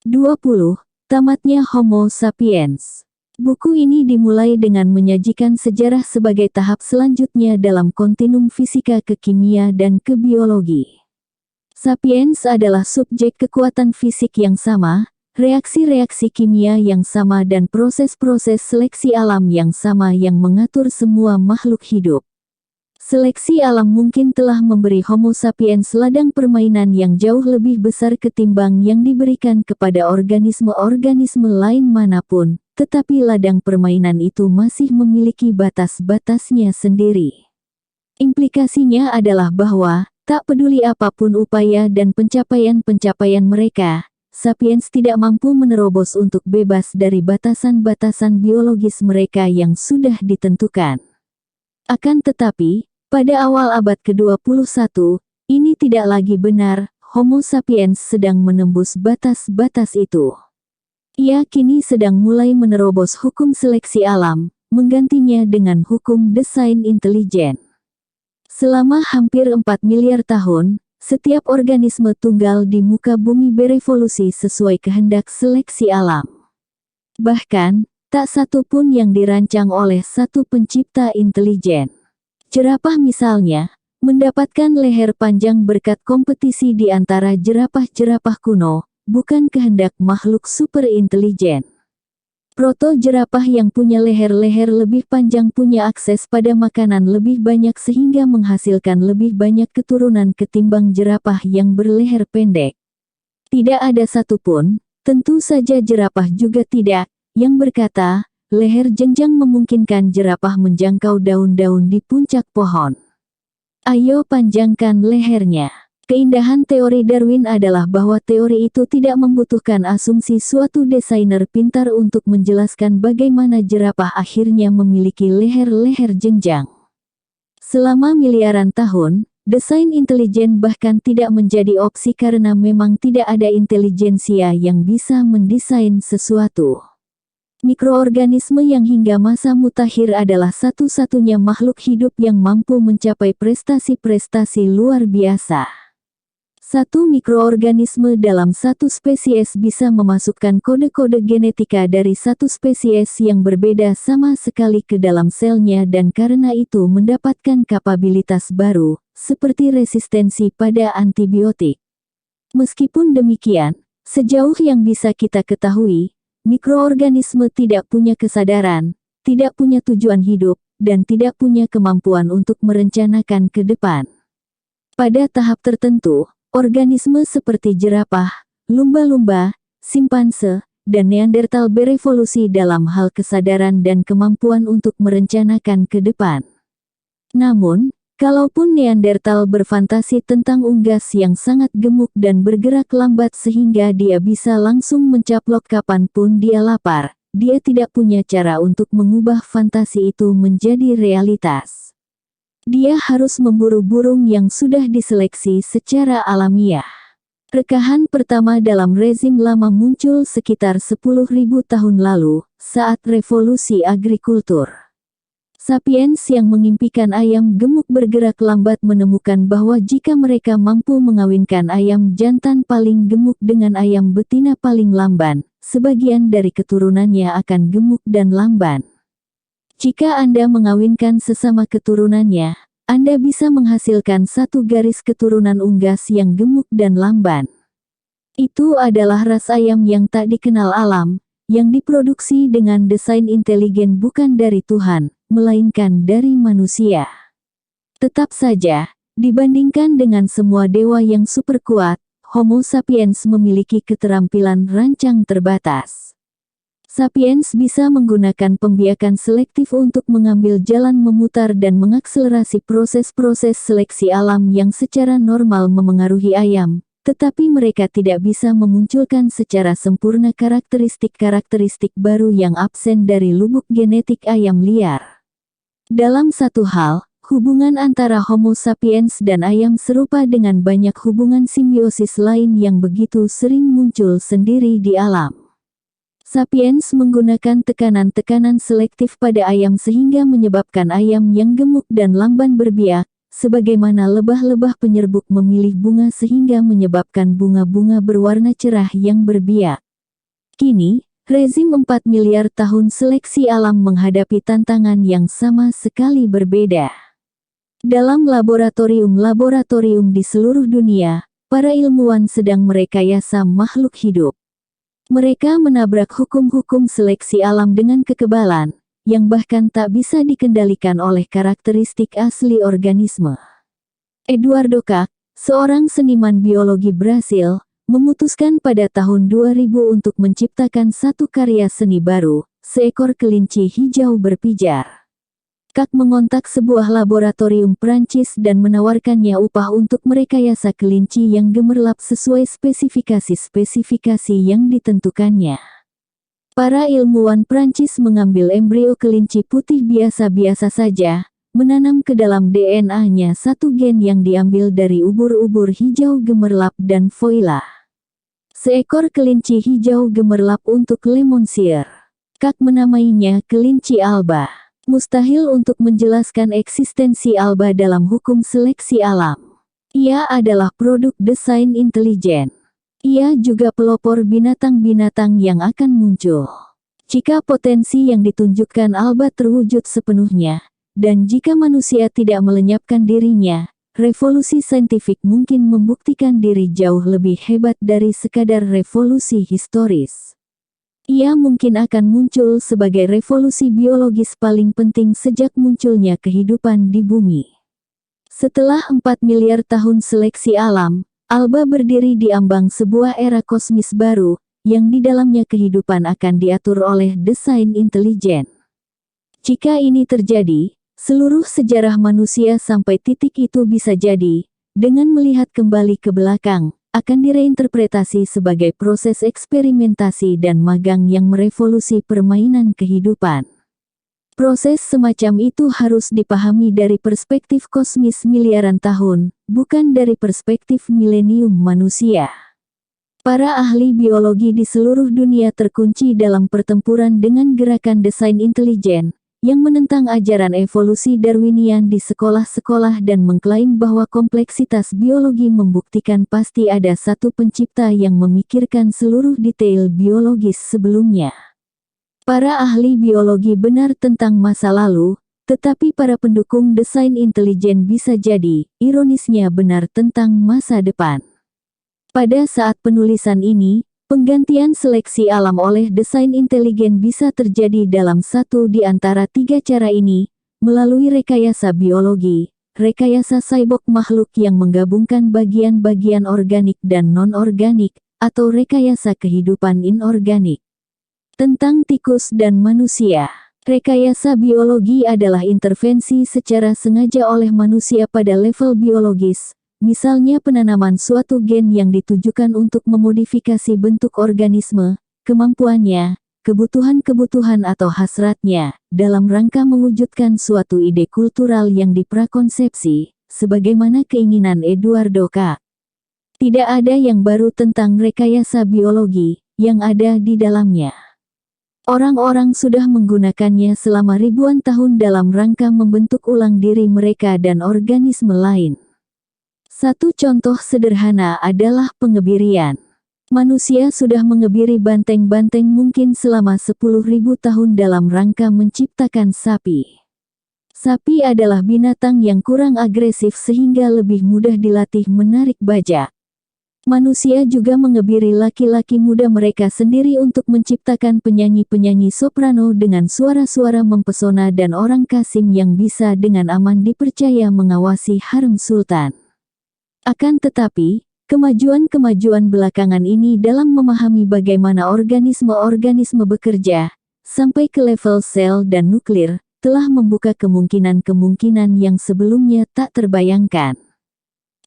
20. Tamatnya Homo sapiens. Buku ini dimulai dengan menyajikan sejarah sebagai tahap selanjutnya dalam kontinum fisika ke kimia dan ke biologi. Sapiens adalah subjek kekuatan fisik yang sama, reaksi-reaksi kimia yang sama dan proses-proses seleksi alam yang sama yang mengatur semua makhluk hidup. Seleksi alam mungkin telah memberi Homo sapiens ladang permainan yang jauh lebih besar ketimbang yang diberikan kepada organisme-organisme lain manapun, tetapi ladang permainan itu masih memiliki batas-batasnya sendiri. Implikasinya adalah bahwa, tak peduli apapun upaya dan pencapaian-pencapaian mereka, sapiens tidak mampu menerobos untuk bebas dari batasan-batasan biologis mereka yang sudah ditentukan. Akan tetapi, pada awal abad ke-21, ini tidak lagi benar, Homo sapiens sedang menembus batas-batas itu. Ia kini sedang mulai menerobos hukum seleksi alam, menggantinya dengan hukum desain intelijen. Selama hampir 4 miliar tahun, setiap organisme tunggal di muka bumi berevolusi sesuai kehendak seleksi alam. Bahkan, tak satu pun yang dirancang oleh satu pencipta intelijen. Jerapah misalnya, mendapatkan leher panjang berkat kompetisi di antara jerapah-jerapah kuno, bukan kehendak makhluk super intelijen. Proto-jerapah yang punya leher-leher lebih panjang punya akses pada makanan lebih banyak sehingga menghasilkan lebih banyak keturunan ketimbang jerapah yang berleher pendek. Tidak ada satupun, tentu saja jerapah juga tidak, yang berkata, leher jenjang memungkinkan jerapah menjangkau daun-daun di puncak pohon. Ayo panjangkan lehernya. Keindahan teori Darwin adalah bahwa teori itu tidak membutuhkan asumsi suatu desainer pintar untuk menjelaskan bagaimana jerapah akhirnya memiliki leher-leher jenjang. Selama miliaran tahun, desain intelijen bahkan tidak menjadi opsi karena memang tidak ada intelijensia yang bisa mendesain sesuatu. Mikroorganisme yang hingga masa mutakhir adalah satu-satunya makhluk hidup yang mampu mencapai prestasi-prestasi luar biasa. Satu mikroorganisme dalam satu spesies bisa memasukkan kode-kode genetika dari satu spesies yang berbeda sama sekali ke dalam selnya dan karena itu mendapatkan kapabilitas baru, seperti resistensi pada antibiotik. Meskipun demikian, sejauh yang bisa kita ketahui, mikroorganisme tidak punya kesadaran, tidak punya tujuan hidup, dan tidak punya kemampuan untuk merencanakan ke depan. Pada tahap tertentu, organisme seperti jerapah, lumba-lumba, simpanse, dan Neandertal berevolusi dalam hal kesadaran dan kemampuan untuk merencanakan ke depan. Namun, kalaupun Neandertal berfantasi tentang unggas yang sangat gemuk dan bergerak lambat sehingga dia bisa langsung mencaplok kapanpun dia lapar, dia tidak punya cara untuk mengubah fantasi itu menjadi realitas. Dia harus memburu burung yang sudah diseleksi secara alamiah. Rekahan pertama dalam rezim lama muncul sekitar 10.000 tahun lalu, saat revolusi agrikultur. Sapiens yang mengimpikan ayam gemuk bergerak lambat menemukan bahwa jika mereka mampu mengawinkan ayam jantan paling gemuk dengan ayam betina paling lamban, sebagian dari keturunannya akan gemuk dan lamban. Jika Anda mengawinkan sesama keturunannya, Anda bisa menghasilkan satu garis keturunan unggas yang gemuk dan lamban. Itu adalah ras ayam yang tak dikenal alam, yang diproduksi dengan desain intelijen bukan dari Tuhan, melainkan dari manusia. Tetap saja, dibandingkan dengan semua dewa yang super kuat, Homo sapiens memiliki keterampilan rancang terbatas. Sapiens bisa menggunakan pembiakan selektif untuk mengambil jalan memutar dan mengakselerasi proses-proses seleksi alam yang secara normal memengaruhi ayam, tetapi mereka tidak bisa memunculkan secara sempurna karakteristik-karakteristik baru yang absen dari lubuk genetik ayam liar. Dalam satu hal, hubungan antara Homo sapiens dan ayam serupa dengan banyak hubungan simbiosis lain yang begitu sering muncul sendiri di alam. Sapiens menggunakan tekanan-tekanan selektif pada ayam sehingga menyebabkan ayam yang gemuk dan lamban berbiak, sebagaimana lebah-lebah penyerbuk memilih bunga sehingga menyebabkan bunga-bunga berwarna cerah yang berbiak. Kini, rezim 4 miliar tahun seleksi alam menghadapi tantangan yang sama sekali berbeda. Dalam laboratorium-laboratorium di seluruh dunia, para ilmuwan sedang merekayasa makhluk hidup. Mereka menabrak hukum-hukum seleksi alam dengan kekebalan, yang bahkan tak bisa dikendalikan oleh karakteristik asli organisme. Eduardo Kac, seorang seniman biologi Brasil, memutuskan pada tahun 2000 untuk menciptakan satu karya seni baru, seekor kelinci hijau berpijar. Kac mengontak sebuah laboratorium Prancis dan menawarkannya upah untuk merekayasa kelinci yang gemerlap sesuai spesifikasi-spesifikasi yang ditentukannya. Para ilmuwan Prancis mengambil embrio kelinci putih biasa-biasa saja, menanam ke dalam DNA-nya satu gen yang diambil dari ubur-ubur hijau gemerlap dan voila. Seekor kelinci hijau gemerlap untuk Le Monsieur. Kac menamainya kelinci alba. Mustahil untuk menjelaskan eksistensi alba dalam hukum seleksi alam. Ia adalah produk desain intelijen. Ia juga pelopor binatang-binatang yang akan muncul. Jika potensi yang ditunjukkan alba terwujud sepenuhnya, dan jika manusia tidak melenyapkan dirinya, revolusi saintifik mungkin membuktikan diri jauh lebih hebat dari sekadar revolusi historis. Ia mungkin akan muncul sebagai revolusi biologis paling penting sejak munculnya kehidupan di bumi. Setelah 4 miliar tahun seleksi alam, alba berdiri di ambang sebuah era kosmis baru, yang di dalamnya kehidupan akan diatur oleh desain intelijen. Jika ini terjadi, seluruh sejarah manusia sampai titik itu bisa jadi, dengan melihat kembali ke belakang, akan direinterpretasi sebagai proses eksperimentasi dan magang yang merevolusi permainan kehidupan. Proses semacam itu harus dipahami dari perspektif kosmis miliaran tahun, bukan dari perspektif milenium manusia. Para ahli biologi di seluruh dunia terkunci dalam pertempuran dengan gerakan desain intelijen, yang menentang ajaran evolusi Darwinian di sekolah-sekolah dan mengklaim bahwa kompleksitas biologi membuktikan pasti ada satu pencipta yang memikirkan seluruh detail biologis sebelumnya. Para ahli biologi benar tentang masa lalu, tetapi para pendukung desain intelijen bisa jadi, ironisnya benar tentang masa depan. Pada saat penulisan ini, penggantian seleksi alam oleh desain intelijen bisa terjadi dalam satu di antara tiga cara ini, melalui rekayasa biologi, rekayasa cyborg makhluk yang menggabungkan bagian-bagian organik dan non-organik, atau rekayasa kehidupan inorganik. Tentang tikus dan manusia, rekayasa biologi adalah intervensi secara sengaja oleh manusia pada level biologis. Misalnya penanaman suatu gen yang ditujukan untuk memodifikasi bentuk organisme, kemampuannya, kebutuhan-kebutuhan atau hasratnya, dalam rangka mewujudkan suatu ide kultural yang diprakonsepsi, sebagaimana keinginan Eduardo Kac. Tidak ada yang baru tentang rekayasa biologi, yang ada di dalamnya. Orang-orang sudah menggunakannya selama ribuan tahun dalam rangka membentuk ulang diri mereka dan organisme lain. Satu contoh sederhana adalah pengebirian. Manusia sudah mengebiri banteng-banteng mungkin selama 10.000 tahun dalam rangka menciptakan sapi. Sapi adalah binatang yang kurang agresif sehingga lebih mudah dilatih menarik bajak. Manusia juga mengebiri laki-laki muda mereka sendiri untuk menciptakan penyanyi-penyanyi soprano dengan suara-suara mempesona dan orang Kasim yang bisa dengan aman dipercaya mengawasi harem sultan. Akan tetapi, kemajuan-kemajuan belakangan ini dalam memahami bagaimana organisme-organisme bekerja, sampai ke level sel dan nuklir, telah membuka kemungkinan-kemungkinan yang sebelumnya tak terbayangkan.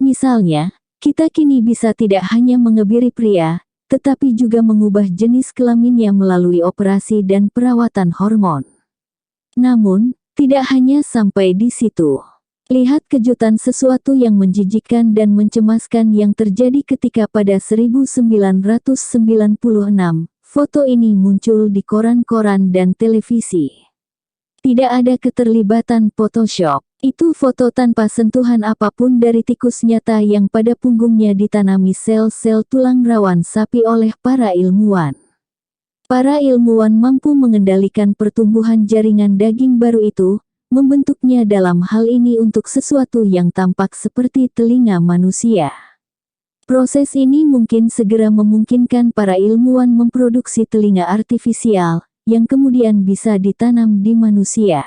Misalnya, kita kini bisa tidak hanya mengebiri pria, tetapi juga mengubah jenis kelaminnya melalui operasi dan perawatan hormon. Namun, tidak hanya sampai di situ. Lihat kejutan sesuatu yang menjijikkan dan mencemaskan yang terjadi ketika pada 1996, foto ini muncul di koran-koran dan televisi. Tidak ada keterlibatan Photoshop. Itu foto tanpa sentuhan apapun dari tikus nyata yang pada punggungnya ditanami sel-sel tulang rawan sapi oleh para ilmuwan. Para ilmuwan mampu mengendalikan pertumbuhan jaringan daging baru itu, membentuknya dalam hal ini untuk sesuatu yang tampak seperti telinga manusia. Proses ini mungkin segera memungkinkan para ilmuwan memproduksi telinga artifisial, yang kemudian bisa ditanam di manusia.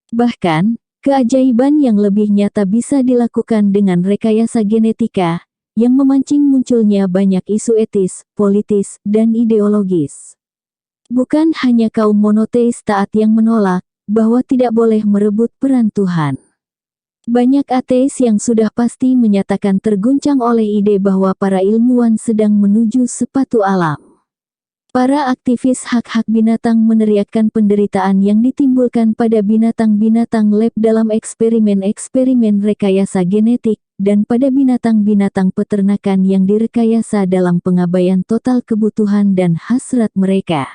Bahkan, keajaiban yang lebih nyata bisa dilakukan dengan rekayasa genetika, yang memancing munculnya banyak isu etis, politis, dan ideologis. Bukan hanya kaum monoteis taat yang menolak bahwa tidak boleh merebut peran Tuhan. Banyak ateis yang sudah pasti menyatakan terguncang oleh ide bahwa para ilmuwan sedang menuju sepatu alam. Para aktivis hak-hak binatang meneriakkan penderitaan yang ditimbulkan pada binatang-binatang lab dalam eksperimen-eksperimen rekayasa genetik, dan pada binatang-binatang peternakan yang direkayasa dalam pengabaian total kebutuhan dan hasrat mereka.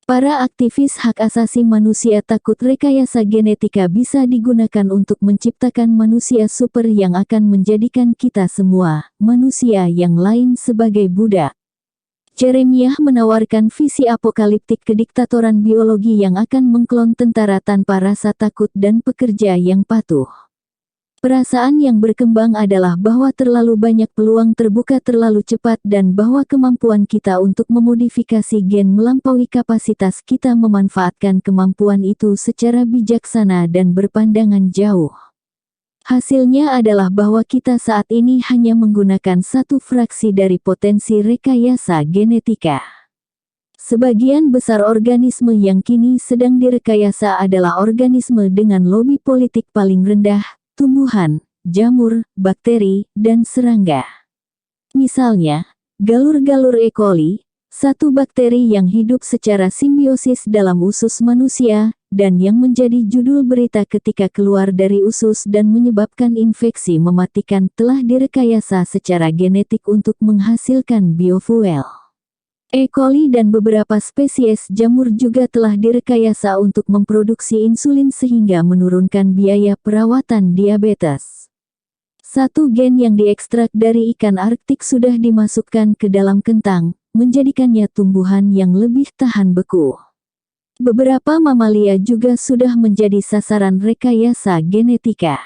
Para aktivis hak asasi manusia takut rekayasa genetika bisa digunakan untuk menciptakan manusia super yang akan menjadikan kita semua, manusia yang lain sebagai budak. Jeremiah menawarkan visi apokaliptik kediktatoran biologi yang akan mengklon tentara tanpa rasa takut dan pekerja yang patuh. Perasaan yang berkembang adalah bahwa terlalu banyak peluang terbuka terlalu cepat dan bahwa kemampuan kita untuk memodifikasi gen melampaui kapasitas kita memanfaatkan kemampuan itu secara bijaksana dan berpandangan jauh. Hasilnya adalah bahwa kita saat ini hanya menggunakan satu fraksi dari potensi rekayasa genetika. Sebagian besar organisme yang kini sedang direkayasa adalah organisme dengan lobi politik paling rendah, tumbuhan, jamur, bakteri, dan serangga. Misalnya, galur-galur E. coli, satu bakteri yang hidup secara simbiosis dalam usus manusia, dan yang menjadi judul berita ketika keluar dari usus dan menyebabkan infeksi mematikan telah direkayasa secara genetik untuk menghasilkan biofuel. E. coli dan beberapa spesies jamur juga telah direkayasa untuk memproduksi insulin sehingga menurunkan biaya perawatan diabetes. Satu gen yang diekstrak dari ikan Arktik sudah dimasukkan ke dalam kentang, menjadikannya tumbuhan yang lebih tahan beku. Beberapa mamalia juga sudah menjadi sasaran rekayasa genetika.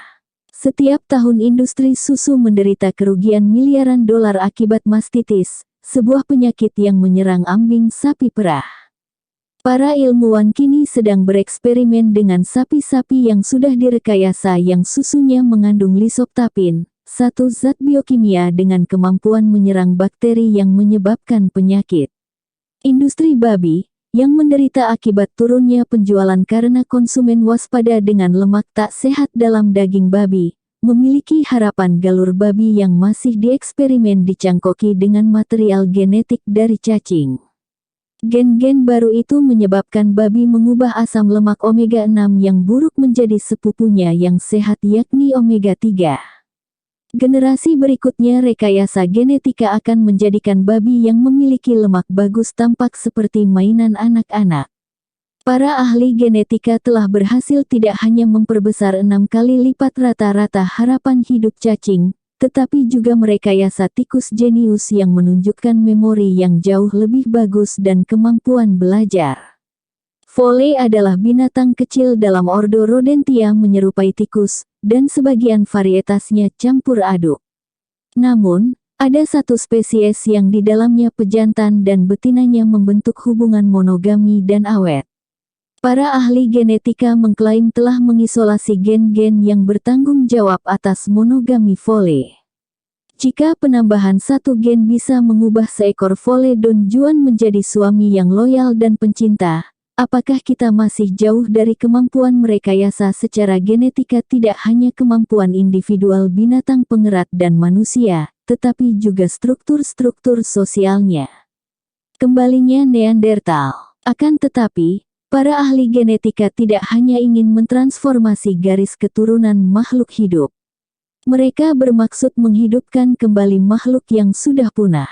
Setiap tahun industri susu menderita kerugian miliaran dolar akibat mastitis, sebuah penyakit yang menyerang ambing sapi perah. Para ilmuwan kini sedang bereksperimen dengan sapi-sapi yang sudah direkayasa yang susunya mengandung lisoptapin, satu zat biokimia dengan kemampuan menyerang bakteri yang menyebabkan penyakit. Industri babi, yang menderita akibat turunnya penjualan karena konsumen waspada dengan lemak tak sehat dalam daging babi, memiliki harapan galur babi yang masih dieksperimen dicangkoki dengan material genetik dari cacing. Gen-gen baru itu menyebabkan babi mengubah asam lemak omega-6 yang buruk menjadi sepupunya yang sehat yakni omega-3. Generasi berikutnya rekayasa genetika akan menjadikan babi yang memiliki lemak bagus tampak seperti mainan anak-anak. Para ahli genetika telah berhasil tidak hanya memperbesar 6 kali lipat rata-rata harapan hidup cacing, tetapi juga merekayasa tikus jenius yang menunjukkan memori yang jauh lebih bagus dan kemampuan belajar. Vole adalah binatang kecil dalam ordo Rodentia menyerupai tikus, dan sebagian varietasnya campur aduk. Namun, ada satu spesies yang di dalamnya pejantan dan betinanya membentuk hubungan monogami dan awet. Para ahli genetika mengklaim telah mengisolasi gen-gen yang bertanggung jawab atas monogami vole. Jika penambahan satu gen bisa mengubah seekor vole Don Juan menjadi suami yang loyal dan pencinta, apakah kita masih jauh dari kemampuan merekayasa secara genetika tidak hanya kemampuan individual binatang pengerat dan manusia, tetapi juga struktur-struktur sosialnya? Kembalinya Neandertal. Akan tetapi, para ahli genetika tidak hanya ingin mentransformasi garis keturunan makhluk hidup. Mereka bermaksud menghidupkan kembali makhluk yang sudah punah.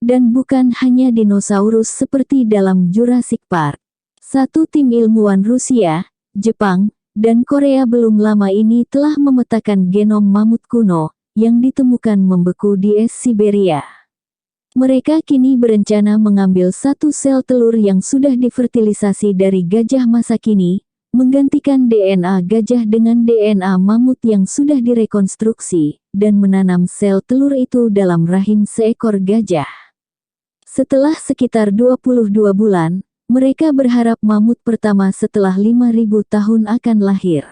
Dan bukan hanya dinosaurus seperti dalam Jurassic Park. Satu tim ilmuwan Rusia, Jepang, dan Korea belum lama ini telah memetakan genom mamut kuno, yang ditemukan membeku di es Siberia. Mereka kini berencana mengambil satu sel telur yang sudah difertilisasi dari gajah masa kini, menggantikan DNA gajah dengan DNA mamut yang sudah direkonstruksi, dan menanam sel telur itu dalam rahim seekor gajah. Setelah sekitar 22 bulan, mereka berharap mamut pertama setelah 5.000 tahun akan lahir.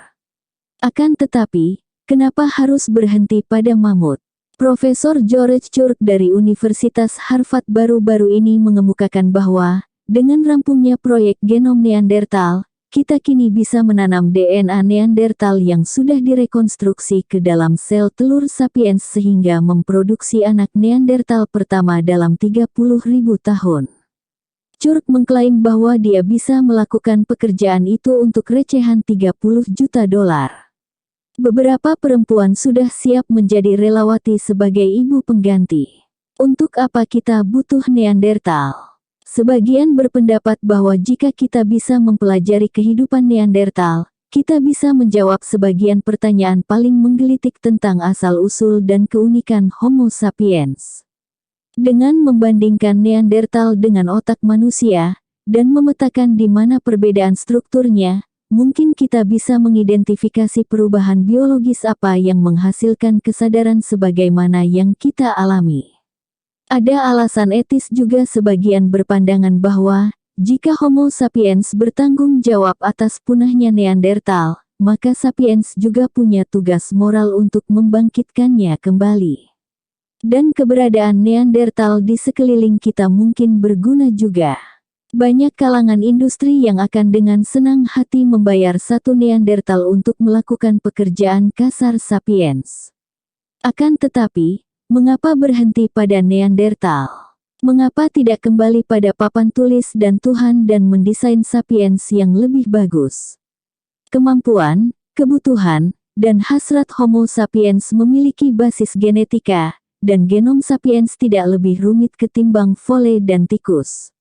Akan tetapi, kenapa harus berhenti pada mamut? Profesor George Church dari Universitas Harvard baru-baru ini mengemukakan bahwa, dengan rampungnya proyek genom Neandertal, kita kini bisa menanam DNA Neandertal yang sudah direkonstruksi ke dalam sel telur sapiens sehingga memproduksi anak Neandertal pertama dalam 30.000 tahun. Church mengklaim bahwa dia bisa melakukan pekerjaan itu untuk recehan $30 juta. Beberapa perempuan sudah siap menjadi relawati sebagai ibu pengganti. Untuk apa kita butuh Neandertal? Sebagian berpendapat bahwa jika kita bisa mempelajari kehidupan Neandertal, kita bisa menjawab sebagian pertanyaan paling menggelitik tentang asal-usul dan keunikan Homo sapiens. Dengan membandingkan Neandertal dengan otak manusia, dan memetakan di mana perbedaan strukturnya, mungkin kita bisa mengidentifikasi perubahan biologis apa yang menghasilkan kesadaran sebagaimana yang kita alami. Ada alasan etis juga. Sebagian berpandangan bahwa, jika Homo sapiens bertanggung jawab atas punahnya Neandertal, maka sapiens juga punya tugas moral untuk membangkitkannya kembali. Dan keberadaan Neandertal di sekeliling kita mungkin berguna juga. Banyak kalangan industri yang akan dengan senang hati membayar satu Neandertal untuk melakukan pekerjaan kasar sapiens. Akan tetapi, mengapa berhenti pada Neandertal? Mengapa tidak kembali pada papan tulis dan Tuhan dan mendesain sapiens yang lebih bagus? Kemampuan, kebutuhan, dan hasrat Homo sapiens memiliki basis genetika, dan genom sapiens tidak lebih rumit ketimbang vole dan tikus.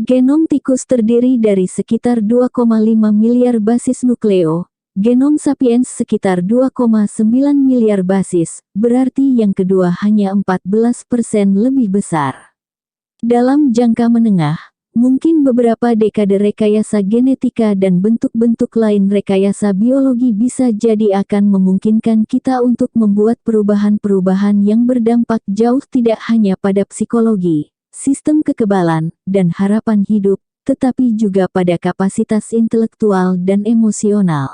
Genom tikus terdiri dari sekitar 2,5 miliar basis nukleo, genom sapiens sekitar 2,9 miliar basis, berarti yang kedua hanya 14% lebih besar. Dalam jangka menengah, mungkin beberapa dekade rekayasa genetika dan bentuk-bentuk lain rekayasa biologi bisa jadi akan memungkinkan kita untuk membuat perubahan-perubahan yang berdampak jauh tidak hanya pada psikologi, sistem kekebalan, dan harapan hidup, tetapi juga pada kapasitas intelektual dan emosional.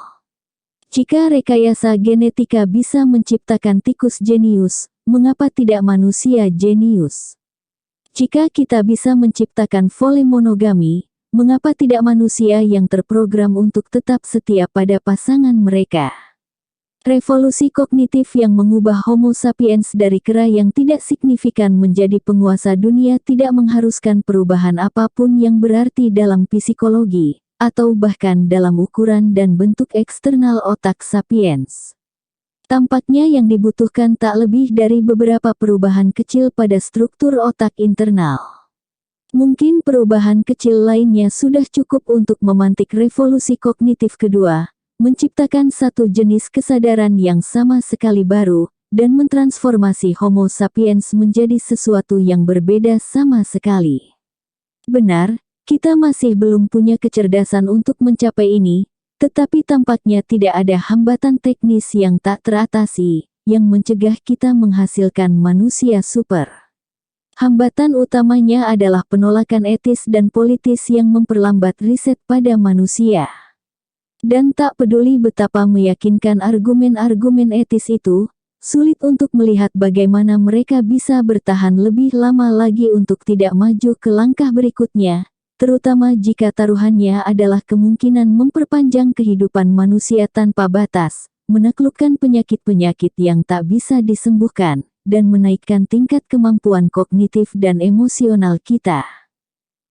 Jika rekayasa genetika bisa menciptakan tikus jenius, mengapa tidak manusia jenius? Jika kita bisa menciptakan vole monogami, mengapa tidak manusia yang terprogram untuk tetap setia pada pasangan mereka? Revolusi kognitif yang mengubah Homo sapiens dari kera yang tidak signifikan menjadi penguasa dunia tidak mengharuskan perubahan apapun yang berarti dalam psikologi, atau bahkan dalam ukuran dan bentuk eksternal otak sapiens. Tampaknya yang dibutuhkan tak lebih dari beberapa perubahan kecil pada struktur otak internal. Mungkin perubahan kecil lainnya sudah cukup untuk memantik revolusi kognitif kedua, menciptakan satu jenis kesadaran yang sama sekali baru, dan mentransformasi Homo sapiens menjadi sesuatu yang berbeda sama sekali. Benar, kita masih belum punya kecerdasan untuk mencapai ini, tetapi tampaknya tidak ada hambatan teknis yang tak teratasi, yang mencegah kita menghasilkan manusia super. Hambatan utamanya adalah penolakan etis dan politis yang memperlambat riset pada manusia. Dan tak peduli betapa meyakinkan argumen-argumen etis itu, sulit untuk melihat bagaimana mereka bisa bertahan lebih lama lagi untuk tidak maju ke langkah berikutnya, terutama jika taruhannya adalah kemungkinan memperpanjang kehidupan manusia tanpa batas, menaklukkan penyakit-penyakit yang tak bisa disembuhkan, dan menaikkan tingkat kemampuan kognitif dan emosional kita.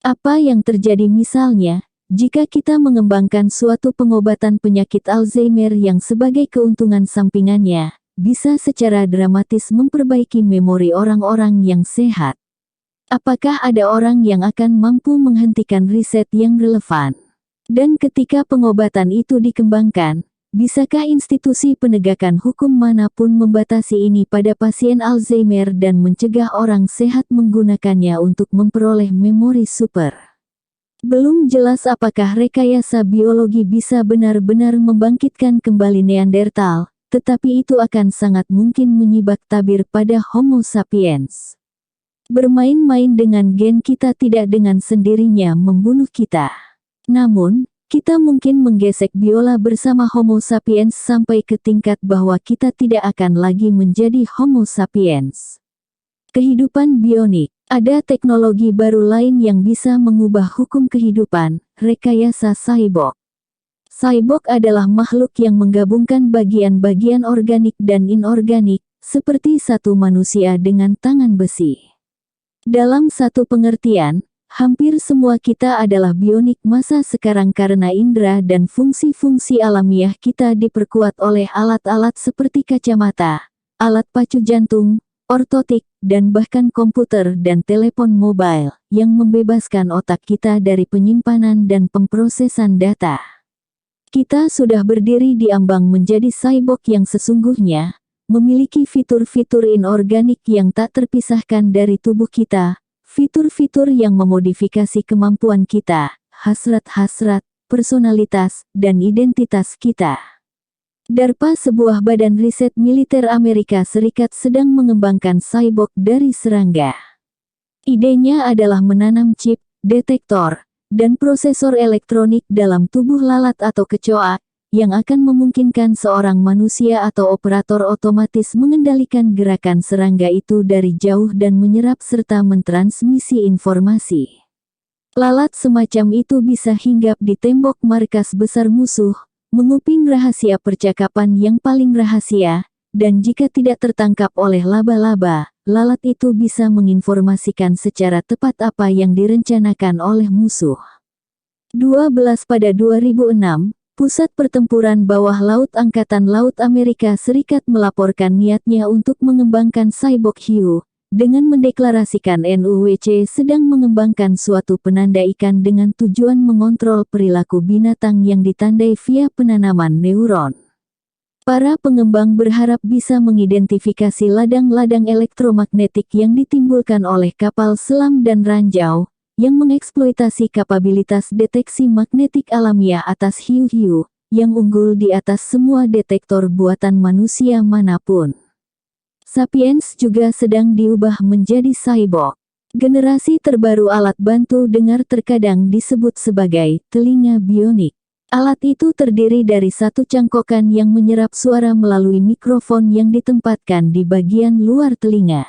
Apa yang terjadi misalnya, jika kita mengembangkan suatu pengobatan penyakit Alzheimer yang sebagai keuntungan sampingannya, bisa secara dramatis memperbaiki memori orang-orang yang sehat? Apakah ada orang yang akan mampu menghentikan riset yang relevan? Dan ketika pengobatan itu dikembangkan, bisakah institusi penegakan hukum manapun membatasi ini pada pasien Alzheimer dan mencegah orang sehat menggunakannya untuk memperoleh memori super? Belum jelas apakah rekayasa biologi bisa benar-benar membangkitkan kembali Neandertal, tetapi itu akan sangat mungkin menyibak tabir pada Homo sapiens. Bermain-main dengan gen kita tidak dengan sendirinya membunuh kita. Namun, kita mungkin menggesek biola bersama Homo sapiens sampai ke tingkat bahwa kita tidak akan lagi menjadi Homo sapiens. Kehidupan bionik. Ada teknologi baru lain yang bisa mengubah hukum kehidupan, rekayasa cyborg. Cyborg adalah makhluk yang menggabungkan bagian-bagian organik dan inorganik, seperti satu manusia dengan tangan besi. Dalam satu pengertian, hampir semua kita adalah bionik masa sekarang karena indera dan fungsi-fungsi alamiah kita diperkuat oleh alat-alat seperti kacamata, alat pacu jantung, ortotik, dan bahkan komputer dan telepon mobile, yang membebaskan otak kita dari penyimpanan dan pemrosesan data. Kita sudah berdiri di ambang menjadi cyborg yang sesungguhnya, memiliki fitur-fitur inorganik yang tak terpisahkan dari tubuh kita, fitur-fitur yang memodifikasi kemampuan kita, hasrat-hasrat, personalitas, dan identitas kita. DARPA, sebuah badan riset militer Amerika Serikat, sedang mengembangkan cyborg dari serangga. Idenya adalah menanam chip, detektor, dan prosesor elektronik dalam tubuh lalat atau kecoa, yang akan memungkinkan seorang manusia atau operator otomatis mengendalikan gerakan serangga itu dari jauh dan menyerap serta mentransmisi informasi. Lalat semacam itu bisa hinggap di tembok markas besar musuh, menguping rahasia percakapan yang paling rahasia, dan jika tidak tertangkap oleh laba-laba, lalat itu bisa menginformasikan secara tepat apa yang direncanakan oleh musuh. 12 Pada 2006, Pusat Pertempuran Bawah Laut Angkatan Laut Amerika Serikat melaporkan niatnya untuk mengembangkan cyborg hiu, dengan mendeklarasikan NUWC sedang mengembangkan suatu penanda ikan dengan tujuan mengontrol perilaku binatang yang ditandai via penanaman neuron. Para pengembang berharap bisa mengidentifikasi ladang-ladang elektromagnetik yang ditimbulkan oleh kapal selam dan ranjau, yang mengeksploitasi kapabilitas deteksi magnetik alamiah atas hiu-hiu, yang unggul di atas semua detektor buatan manusia manapun. Sapiens juga sedang diubah menjadi cyborg. Generasi terbaru alat bantu dengar terkadang disebut sebagai telinga bionik. Alat itu terdiri dari satu cangkokan yang menyerap suara melalui mikrofon yang ditempatkan di bagian luar telinga.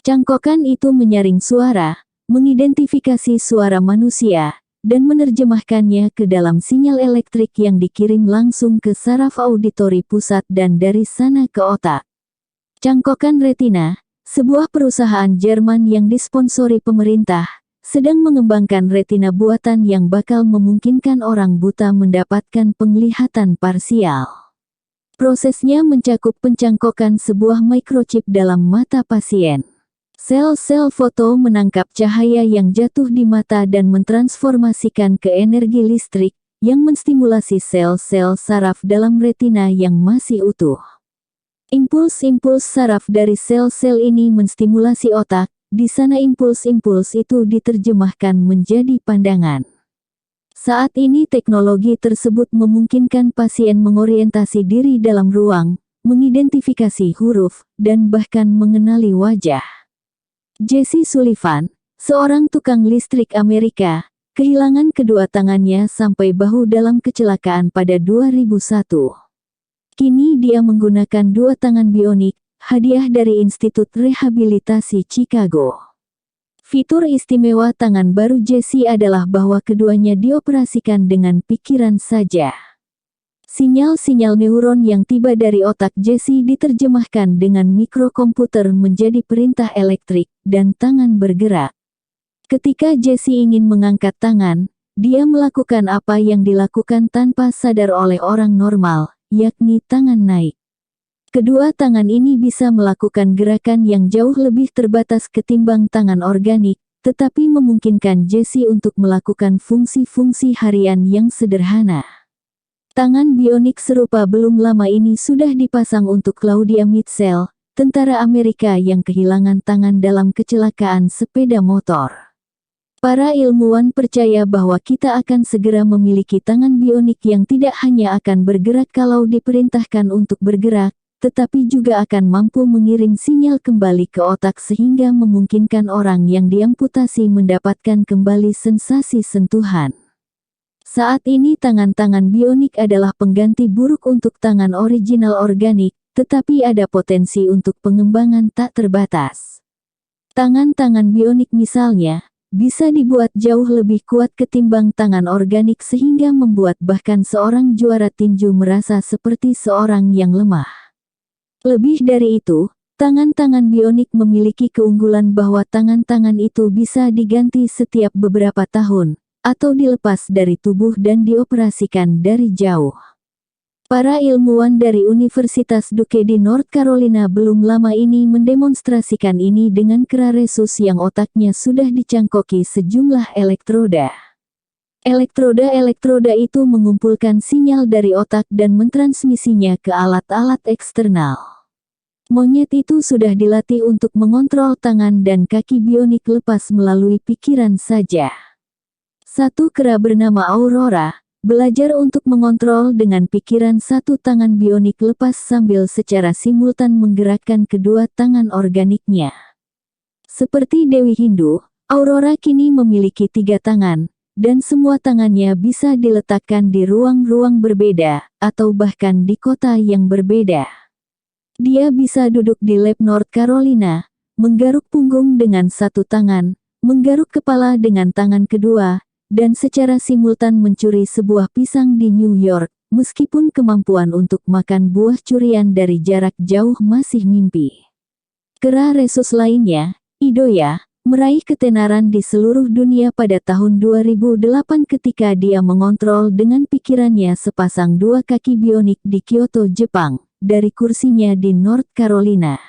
Cangkokan itu menyaring suara, mengidentifikasi suara manusia, dan menerjemahkannya ke dalam sinyal elektrik yang dikirim langsung ke saraf auditori pusat dan dari sana ke otak. Cangkokan Retina, sebuah perusahaan Jerman yang disponsori pemerintah, sedang mengembangkan retina buatan yang bakal memungkinkan orang buta mendapatkan penglihatan parsial. Prosesnya mencakup pencangkokan sebuah microchip dalam mata pasien. Sel-sel foto menangkap cahaya yang jatuh di mata dan mentransformasikan ke energi listrik, yang menstimulasi sel-sel saraf dalam retina yang masih utuh. Impuls-impuls saraf dari sel-sel ini menstimulasi otak, di sana impuls-impuls itu diterjemahkan menjadi pandangan. Saat ini teknologi tersebut memungkinkan pasien mengorientasi diri dalam ruang, mengidentifikasi huruf, dan bahkan mengenali wajah. Jesse Sullivan, seorang tukang listrik Amerika, kehilangan kedua tangannya sampai bahu dalam kecelakaan pada 2001. Kini dia menggunakan dua tangan bionik, hadiah dari Institut Rehabilitasi Chicago. Fitur istimewa tangan baru Jesse adalah bahwa keduanya dioperasikan dengan pikiran saja. Sinyal-sinyal neuron yang tiba dari otak Jesse diterjemahkan dengan mikrokomputer menjadi perintah elektrik, dan tangan bergerak. Ketika Jesse ingin mengangkat tangan, dia melakukan apa yang dilakukan tanpa sadar oleh orang normal, yakni tangan naik. Kedua tangan ini bisa melakukan gerakan yang jauh lebih terbatas ketimbang tangan organik, tetapi memungkinkan Jesse untuk melakukan fungsi-fungsi harian yang sederhana. Tangan bionik serupa belum lama ini sudah dipasang untuk Claudia Mitchell, tentara Amerika yang kehilangan tangan dalam kecelakaan sepeda motor. Para ilmuwan percaya bahwa kita akan segera memiliki tangan bionik yang tidak hanya akan bergerak kalau diperintahkan untuk bergerak, tetapi juga akan mampu mengirim sinyal kembali ke otak sehingga memungkinkan orang yang diamputasi mendapatkan kembali sensasi sentuhan. Saat ini tangan-tangan bionik adalah pengganti buruk untuk tangan original organik, tetapi ada potensi untuk pengembangan tak terbatas. Tangan-tangan bionik misalnya, bisa dibuat jauh lebih kuat ketimbang tangan organik sehingga membuat bahkan seorang juara tinju merasa seperti seorang yang lemah. Lebih dari itu, tangan-tangan bionik memiliki keunggulan bahwa tangan-tangan itu bisa diganti setiap beberapa tahun, atau dilepas dari tubuh dan dioperasikan dari jauh. Para ilmuwan dari Universitas Duke di North Carolina belum lama ini mendemonstrasikan ini dengan kera resus yang otaknya sudah dicangkoki sejumlah elektroda. Elektroda itu mengumpulkan sinyal dari otak dan mentransmisinya ke alat-alat eksternal. Monyet itu sudah dilatih untuk mengontrol tangan dan kaki bionik lepas melalui pikiran saja. Satu kera bernama Aurora, belajar untuk mengontrol dengan pikiran satu tangan bionik lepas sambil secara simultan menggerakkan kedua tangan organiknya. Seperti Dewi Hindu, Aurora kini memiliki 3 tangan, dan semua tangannya bisa diletakkan di ruang-ruang berbeda, atau bahkan di kota yang berbeda. Dia bisa duduk di lab North Carolina, menggaruk punggung dengan satu tangan, menggaruk kepala dengan tangan kedua, dan secara simultan mencuri sebuah pisang di New York, meskipun kemampuan untuk makan buah curian dari jarak jauh masih mimpi. Kera resus lainnya, Idoya, meraih ketenaran di seluruh dunia pada tahun 2008 ketika dia mengontrol dengan pikirannya sepasang 2 kaki bionik di Kyoto, Jepang, dari kursinya di North Carolina.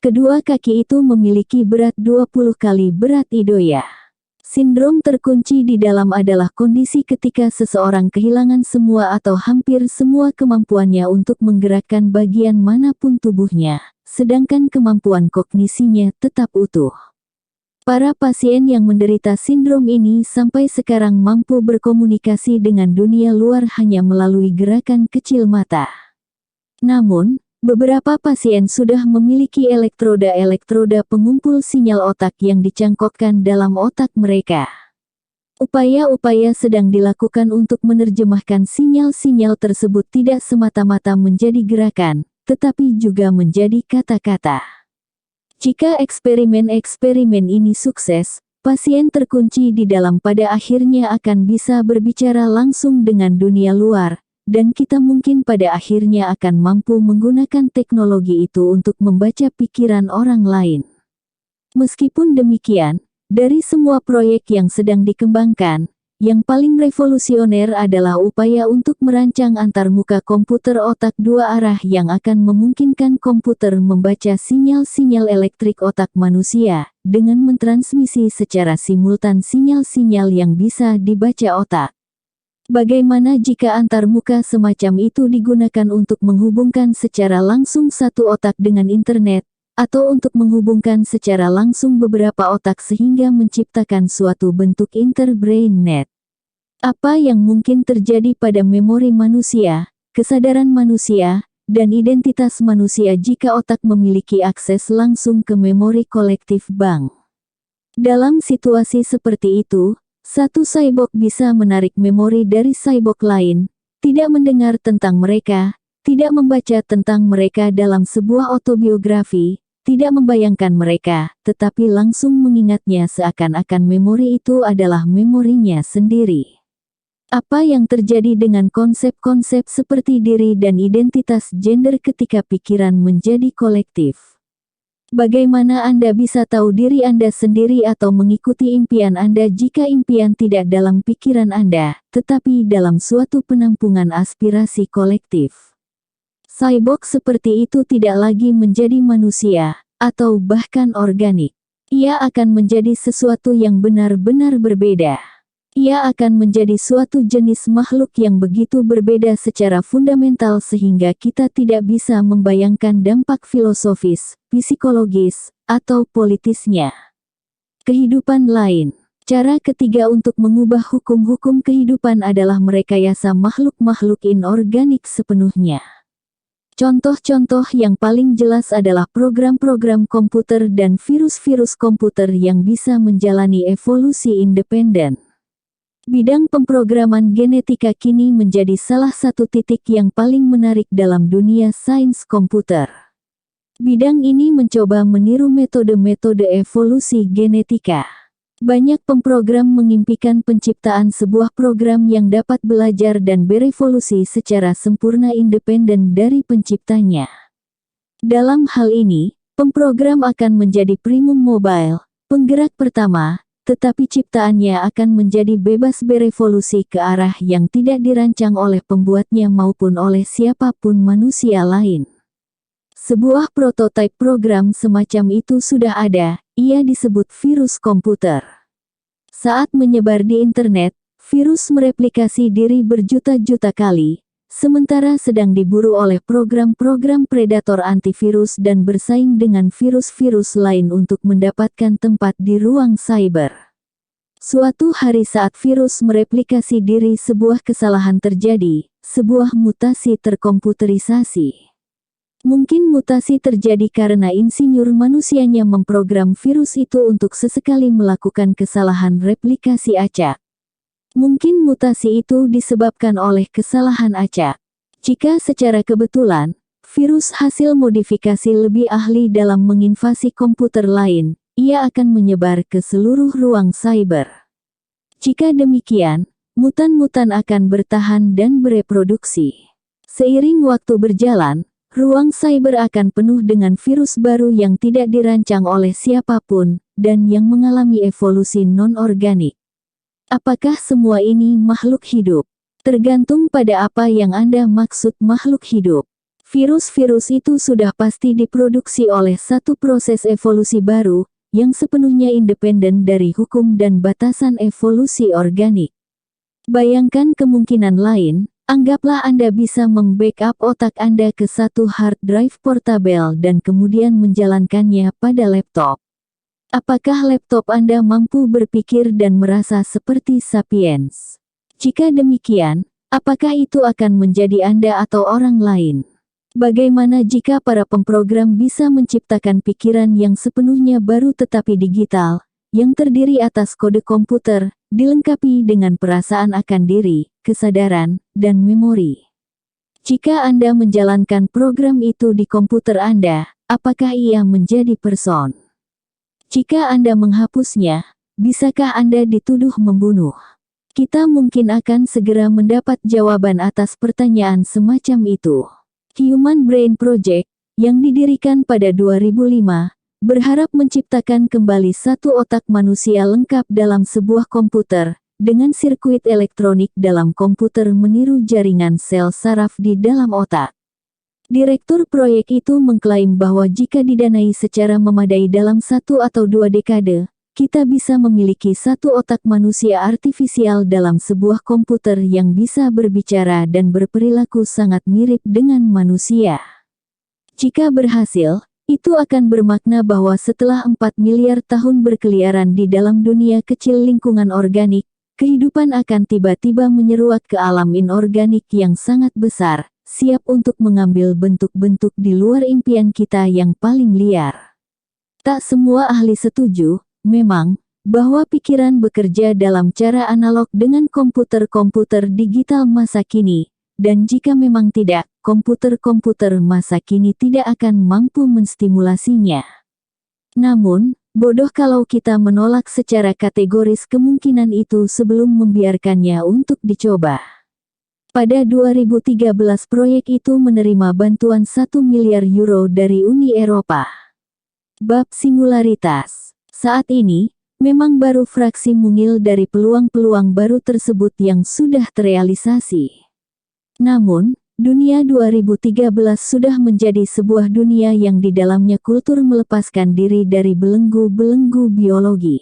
Kedua kaki itu memiliki berat 20 kali berat Idoya. Sindrom terkunci di dalam adalah kondisi ketika seseorang kehilangan semua atau hampir semua kemampuannya untuk menggerakkan bagian manapun tubuhnya, sedangkan kemampuan kognisinya tetap utuh. Para pasien yang menderita sindrom ini sampai sekarang mampu berkomunikasi dengan dunia luar hanya melalui gerakan kecil mata. Namun, beberapa pasien sudah memiliki elektroda pengumpul sinyal otak yang dicangkokkan dalam otak mereka. Upaya-upaya sedang dilakukan untuk menerjemahkan sinyal-sinyal tersebut tidak semata-mata menjadi gerakan, tetapi juga menjadi kata-kata. Jika eksperimen-eksperimen ini sukses, pasien terkunci di dalam pada akhirnya akan bisa berbicara langsung dengan dunia luar, dan kita mungkin pada akhirnya akan mampu menggunakan teknologi itu untuk membaca pikiran orang lain. Meskipun demikian, dari semua proyek yang sedang dikembangkan, yang paling revolusioner adalah upaya untuk merancang antarmuka komputer otak 2 arah yang akan memungkinkan komputer membaca sinyal-sinyal elektrik otak manusia, dengan mentransmisi secara simultan sinyal-sinyal yang bisa dibaca otak. Bagaimana jika antarmuka semacam itu digunakan untuk menghubungkan secara langsung satu otak dengan internet, atau untuk menghubungkan secara langsung beberapa otak sehingga menciptakan suatu bentuk inter-brain net? Apa yang mungkin terjadi pada memori manusia, kesadaran manusia, dan identitas manusia jika otak memiliki akses langsung ke memori kolektif bank? Dalam situasi seperti itu, satu cyborg bisa menarik memori dari cyborg lain, tidak mendengar tentang mereka, tidak membaca tentang mereka dalam sebuah autobiografi, tidak membayangkan mereka, tetapi langsung mengingatnya seakan-akan memori itu adalah memorinya sendiri. Apa yang terjadi dengan konsep-konsep seperti diri dan identitas gender ketika pikiran menjadi kolektif? Bagaimana Anda bisa tahu diri Anda sendiri atau mengikuti impian Anda jika impian tidak dalam pikiran Anda, tetapi dalam suatu penampungan aspirasi kolektif? Cyborg seperti itu tidak lagi menjadi manusia, atau bahkan organik. Ia akan menjadi sesuatu yang benar-benar berbeda. Ia akan menjadi suatu jenis makhluk yang begitu berbeda secara fundamental sehingga kita tidak bisa membayangkan dampak filosofis, psikologis, atau politisnya. Kehidupan lain. Cara ketiga untuk mengubah hukum-hukum kehidupan adalah merekayasa makhluk-makhluk inorganik sepenuhnya. Contoh-contoh yang paling jelas adalah program-program komputer dan virus-virus komputer yang bisa menjalani evolusi independen. Bidang pemrograman genetika kini menjadi salah satu titik yang paling menarik dalam dunia sains komputer. Bidang ini mencoba meniru metode-metode evolusi genetika. Banyak pemrogram mengimpikan penciptaan sebuah program yang dapat belajar dan berevolusi secara sempurna independen dari penciptanya. Dalam hal ini, pemrogram akan menjadi primum mobile, penggerak pertama, tetapi ciptaannya akan menjadi bebas berevolusi ke arah yang tidak dirancang oleh pembuatnya maupun oleh siapapun manusia lain. Sebuah prototipe program semacam itu sudah ada, ia disebut virus komputer. Saat menyebar di internet, virus mereplikasi diri berjuta-juta kali, sementara sedang diburu oleh program-program predator antivirus dan bersaing dengan virus-virus lain untuk mendapatkan tempat di ruang cyber. Suatu hari saat virus mereplikasi diri, sebuah kesalahan terjadi, sebuah mutasi terkomputerisasi. Mungkin mutasi terjadi karena insinyur manusianya memprogram virus itu untuk sesekali melakukan kesalahan replikasi acak. Mungkin mutasi itu disebabkan oleh kesalahan acak. Jika secara kebetulan, virus hasil modifikasi lebih ahli dalam menginvasi komputer lain, ia akan menyebar ke seluruh ruang cyber. Jika demikian, mutan-mutan akan bertahan dan bereproduksi. Seiring waktu berjalan, ruang cyber akan penuh dengan virus baru yang tidak dirancang oleh siapapun, dan yang mengalami evolusi non-organik. Apakah semua ini makhluk hidup? Tergantung pada apa yang Anda maksud makhluk hidup. Virus-virus itu sudah pasti diproduksi oleh satu proses evolusi baru, yang sepenuhnya independen dari hukum dan batasan evolusi organik. Bayangkan kemungkinan lain, anggaplah Anda bisa membackup otak Anda ke satu hard drive portabel dan kemudian menjalankannya pada laptop. Apakah laptop Anda mampu berpikir dan merasa seperti sapiens? Jika demikian, apakah itu akan menjadi Anda atau orang lain? Bagaimana jika para pemrogram bisa menciptakan pikiran yang sepenuhnya baru tetapi digital, yang terdiri atas kode komputer, dilengkapi dengan perasaan akan diri, kesadaran, dan memori? Jika Anda menjalankan program itu di komputer Anda, apakah ia menjadi person? Jika Anda menghapusnya, bisakah Anda dituduh membunuh? Kita mungkin akan segera mendapat jawaban atas pertanyaan semacam itu. Human Brain Project, yang didirikan pada 2005, berharap menciptakan kembali satu otak manusia lengkap dalam sebuah komputer, dengan sirkuit elektronik dalam komputer meniru jaringan sel saraf di dalam otak. Direktur proyek itu mengklaim bahwa jika didanai secara memadai dalam 1 atau 2 dekade, kita bisa memiliki satu otak manusia artifisial dalam sebuah komputer yang bisa berbicara dan berperilaku sangat mirip dengan manusia. Jika berhasil, itu akan bermakna bahwa setelah 4 miliar tahun berkeliaran di dalam dunia kecil lingkungan organik, kehidupan akan tiba-tiba menyeruak ke alam inorganik yang sangat besar, siap untuk mengambil bentuk-bentuk di luar impian kita yang paling liar. Tak semua ahli setuju, memang, bahwa pikiran bekerja dalam cara analog dengan komputer-komputer digital masa kini, dan jika memang tidak, komputer-komputer masa kini tidak akan mampu menstimulasinya. Namun, bodoh kalau kita menolak secara kategoris kemungkinan itu sebelum membiarkannya untuk dicoba. Pada 2013 proyek itu menerima bantuan 1 miliar euro dari Uni Eropa. Bab singularitas. Saat ini, memang baru fraksi mungil dari peluang-peluang baru tersebut yang sudah terrealisasi. Namun, dunia 2013 sudah menjadi sebuah dunia yang di dalamnya kultur melepaskan diri dari belenggu-belenggu biologi.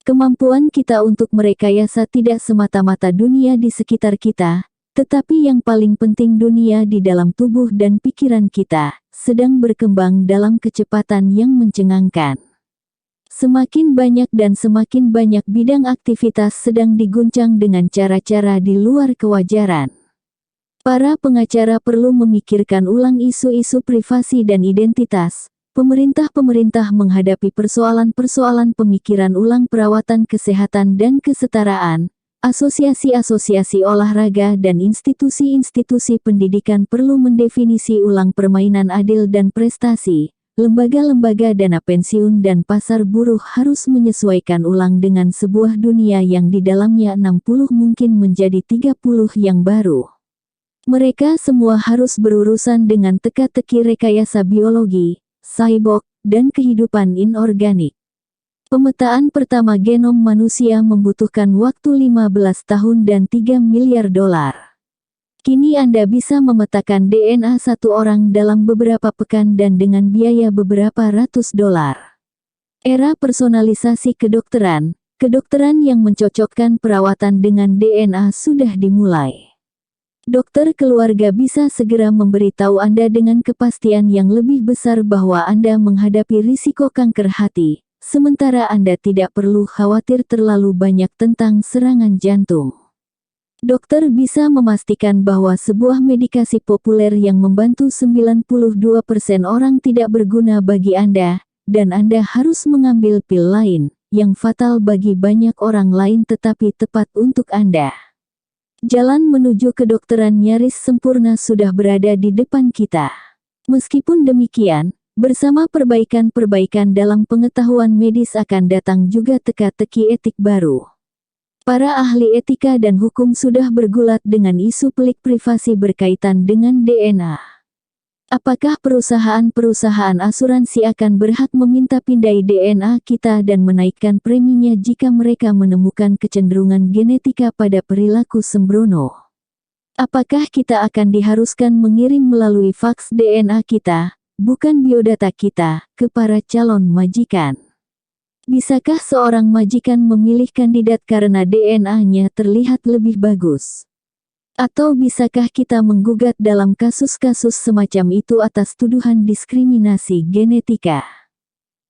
Kemampuan kita untuk merekayasa tidak semata-mata dunia di sekitar kita, tetapi yang paling penting dunia di dalam tubuh dan pikiran kita, sedang berkembang dalam kecepatan yang mencengangkan. Semakin banyak dan semakin banyak bidang aktivitas sedang diguncang dengan cara-cara di luar kewajaran. Para pengacara perlu memikirkan ulang isu-isu privasi dan identitas. Pemerintah menghadapi persoalan-persoalan pemikiran ulang perawatan kesehatan dan kesetaraan. Asosiasi-asosiasi olahraga dan institusi-institusi pendidikan perlu mendefinisi ulang permainan adil dan prestasi. Lembaga-lembaga dana pensiun dan pasar buruh harus menyesuaikan ulang dengan sebuah dunia yang di dalamnya 60 mungkin menjadi 30 yang baru. Mereka semua harus berurusan dengan teka-teki rekayasa biologi, cyborg, dan kehidupan inorganik. Pemetaan pertama genom manusia membutuhkan waktu 15 tahun dan 3 miliar dolar. Kini Anda bisa memetakan DNA satu orang dalam beberapa pekan dan dengan biaya beberapa ratus dolar. Era personalisasi kedokteran yang mencocokkan perawatan dengan DNA sudah dimulai. Dokter keluarga bisa segera memberitahu Anda dengan kepastian yang lebih besar bahwa Anda menghadapi risiko kanker hati, sementara Anda tidak perlu khawatir terlalu banyak tentang serangan jantung. Dokter bisa memastikan bahwa sebuah medikasi populer yang membantu 92% orang tidak berguna bagi Anda, dan Anda harus mengambil pil lain, yang fatal bagi banyak orang lain tetapi tepat untuk Anda. Jalan menuju kedokteran nyaris sempurna sudah berada di depan kita. Meskipun demikian, bersama perbaikan-perbaikan dalam pengetahuan medis akan datang juga teka-teki etik baru. Para ahli etika dan hukum sudah bergulat dengan isu pelik privasi berkaitan dengan DNA. Apakah perusahaan-perusahaan asuransi akan berhak meminta pindai DNA kita dan menaikkan preminya jika mereka menemukan kecenderungan genetika pada perilaku sembrono? Apakah kita akan diharuskan mengirim melalui faks DNA kita, bukan biodata kita, ke para calon majikan? Bisakah seorang majikan memilih kandidat karena DNA-nya terlihat lebih bagus? Atau bisakah kita menggugat dalam kasus-kasus semacam itu atas tuduhan diskriminasi genetika?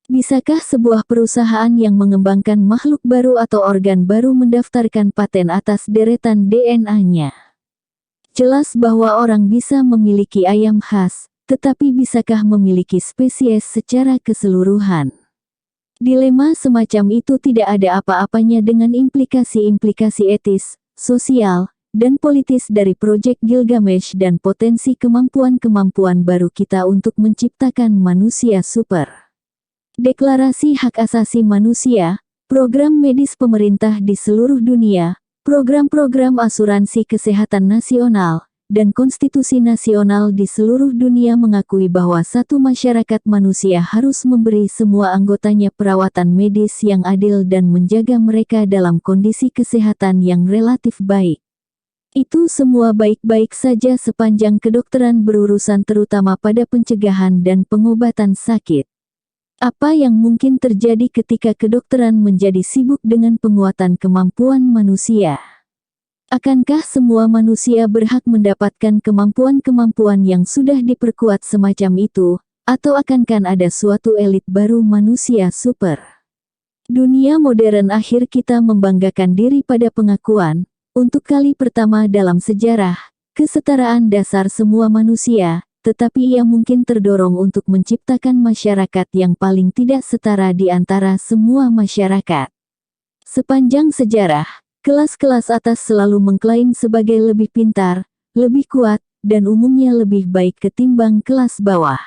Bisakah sebuah perusahaan yang mengembangkan makhluk baru atau organ baru mendaftarkan paten atas deretan DNA-nya? Jelas bahwa orang bisa memiliki ayam khas, tetapi bisakah memiliki spesies secara keseluruhan? Dilema semacam itu tidak ada apa-apanya dengan implikasi-implikasi etis, sosial, dan politis dari proyek Gilgamesh dan potensi kemampuan-kemampuan baru kita untuk menciptakan manusia super. Deklarasi Hak Asasi Manusia, program medis pemerintah di seluruh dunia, program-program asuransi kesehatan nasional, dan konstitusi nasional di seluruh dunia mengakui bahwa satu masyarakat manusia harus memberi semua anggotanya perawatan medis yang adil dan menjaga mereka dalam kondisi kesehatan yang relatif baik. Itu semua baik-baik saja sepanjang kedokteran berurusan terutama pada pencegahan dan pengobatan sakit. Apa yang mungkin terjadi ketika kedokteran menjadi sibuk dengan penguatan kemampuan manusia? Akankah semua manusia berhak mendapatkan kemampuan-kemampuan yang sudah diperkuat semacam itu, atau akankah ada suatu elit baru manusia super? Dunia modern akhir kita membanggakan diri pada pengakuan, untuk kali pertama dalam sejarah, kesetaraan dasar semua manusia, tetapi ia mungkin terdorong untuk menciptakan masyarakat yang paling tidak setara di antara semua masyarakat. Sepanjang sejarah, kelas-kelas atas selalu mengklaim sebagai lebih pintar, lebih kuat, dan umumnya lebih baik ketimbang kelas bawah.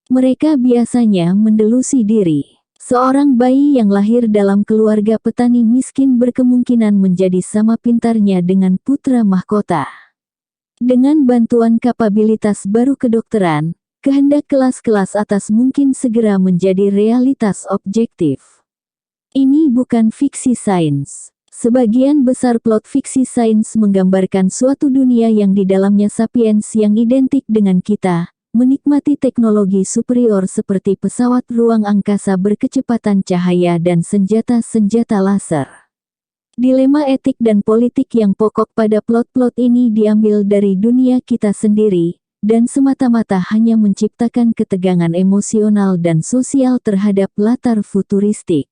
Mereka biasanya mendelusi diri. Seorang bayi yang lahir dalam keluarga petani miskin berkemungkinan menjadi sama pintarnya dengan putra mahkota. Dengan bantuan kapabilitas baru kedokteran, kehendak kelas-kelas atas mungkin segera menjadi realitas objektif. Ini bukan fiksi sains. Sebagian besar plot fiksi sains menggambarkan suatu dunia yang di dalamnya sapiens yang identik dengan kita, menikmati teknologi superior seperti pesawat ruang angkasa berkecepatan cahaya dan senjata-senjata laser. Dilema etik dan politik yang pokok pada plot-plot ini diambil dari dunia kita sendiri, dan semata-mata hanya menciptakan ketegangan emosional dan sosial terhadap latar futuristik.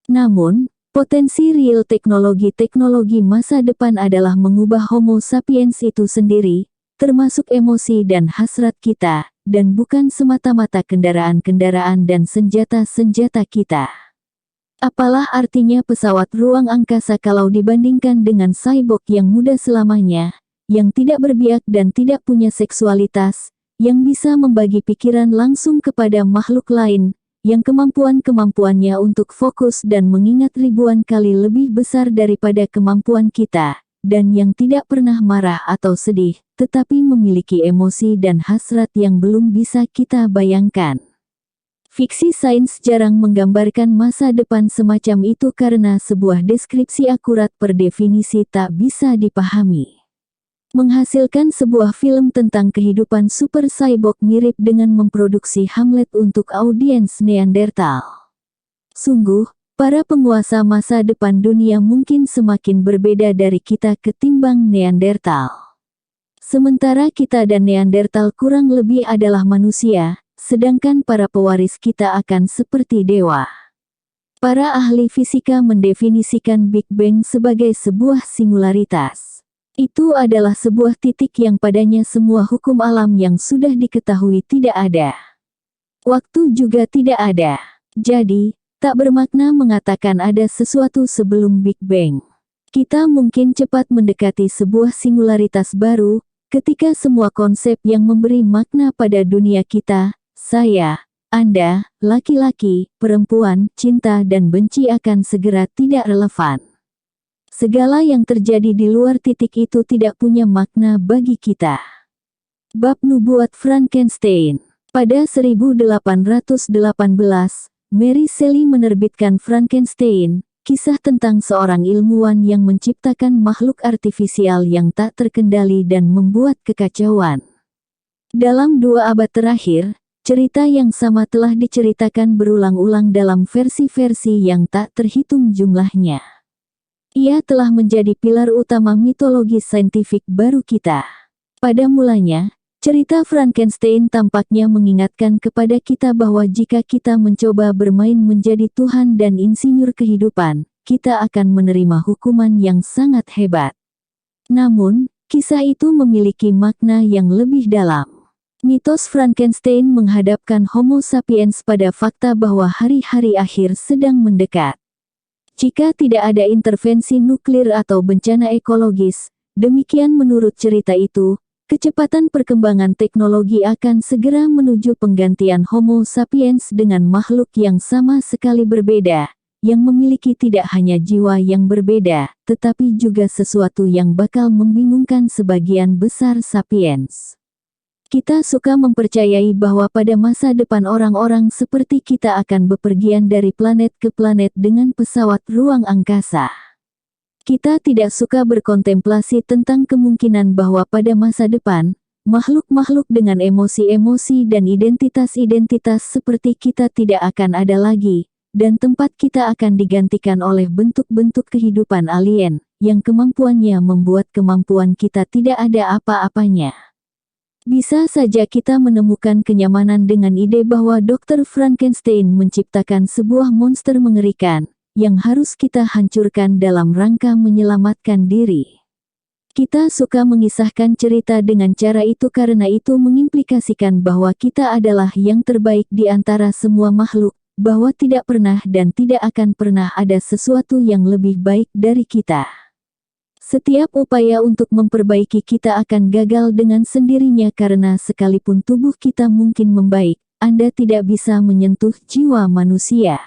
Namun, potensi real teknologi masa depan adalah mengubah Homo sapiens itu sendiri, termasuk emosi dan hasrat kita, dan bukan semata-mata kendaraan-kendaraan dan senjata-senjata kita. Apalah artinya pesawat ruang angkasa kalau dibandingkan dengan cyborg yang muda selamanya, yang tidak berbiak dan tidak punya seksualitas, yang bisa membagi pikiran langsung kepada makhluk lain, yang kemampuannya untuk fokus dan mengingat ribuan kali lebih besar daripada kemampuan kita, dan yang tidak pernah marah atau sedih, tetapi memiliki emosi dan hasrat yang belum bisa kita bayangkan. Fiksi sains jarang menggambarkan masa depan semacam itu karena sebuah deskripsi akurat per definisi tak bisa dipahami. Menghasilkan sebuah film tentang kehidupan super cyborg mirip dengan memproduksi Hamlet untuk audiens Neanderthal. Sungguh, para penguasa masa depan dunia mungkin semakin berbeda dari kita ketimbang Neanderthal. Sementara kita dan Neanderthal kurang lebih adalah manusia, sedangkan para pewaris kita akan seperti dewa. Para ahli fisika mendefinisikan Big Bang sebagai sebuah singularitas. Itu adalah sebuah titik yang padanya semua hukum alam yang sudah diketahui tidak ada. Waktu juga tidak ada. Jadi, tak bermakna mengatakan ada sesuatu sebelum Big Bang. Kita mungkin cepat mendekati sebuah singularitas baru, ketika semua konsep yang memberi makna pada dunia kita, saya, Anda, laki-laki, perempuan, cinta dan benci akan segera tidak relevan. Segala yang terjadi di luar titik itu tidak punya makna bagi kita. Bab Nubuat Frankenstein. Pada 1818, Mary Shelley menerbitkan Frankenstein, kisah tentang seorang ilmuwan yang menciptakan makhluk artifisial yang tak terkendali dan membuat kekacauan. Dalam 2 abad terakhir, cerita yang sama telah diceritakan berulang-ulang dalam versi-versi yang tak terhitung jumlahnya. Ia telah menjadi pilar utama mitologi saintifik baru kita. Pada mulanya, cerita Frankenstein tampaknya mengingatkan kepada kita bahwa jika kita mencoba bermain menjadi Tuhan dan insinyur kehidupan, kita akan menerima hukuman yang sangat hebat. Namun, kisah itu memiliki makna yang lebih dalam. Mitos Frankenstein menghadapkan Homo sapiens pada fakta bahwa hari-hari akhir sedang mendekat. Jika tidak ada intervensi nuklir atau bencana ekologis, demikian menurut cerita itu, kecepatan perkembangan teknologi akan segera menuju penggantian Homo sapiens dengan makhluk yang sama sekali berbeda, yang memiliki tidak hanya jiwa yang berbeda, tetapi juga sesuatu yang bakal membingungkan sebagian besar sapiens. Kita suka mempercayai bahwa pada masa depan orang-orang seperti kita akan bepergian dari planet ke planet dengan pesawat ruang angkasa. Kita tidak suka berkontemplasi tentang kemungkinan bahwa pada masa depan, makhluk-makhluk dengan emosi-emosi dan identitas-identitas seperti kita tidak akan ada lagi, dan tempat kita akan digantikan oleh bentuk-bentuk kehidupan alien, yang kemampuannya membuat kemampuan kita tidak ada apa-apanya. Bisa saja kita menemukan kenyamanan dengan ide bahwa Dr. Frankenstein menciptakan sebuah monster mengerikan, yang harus kita hancurkan dalam rangka menyelamatkan diri. Kita suka mengisahkan cerita dengan cara itu karena itu mengimplikasikan bahwa kita adalah yang terbaik di antara semua makhluk, bahwa tidak pernah dan tidak akan pernah ada sesuatu yang lebih baik dari kita. Setiap upaya untuk memperbaiki kita akan gagal dengan sendirinya karena sekalipun tubuh kita mungkin membaik, Anda tidak bisa menyentuh jiwa manusia.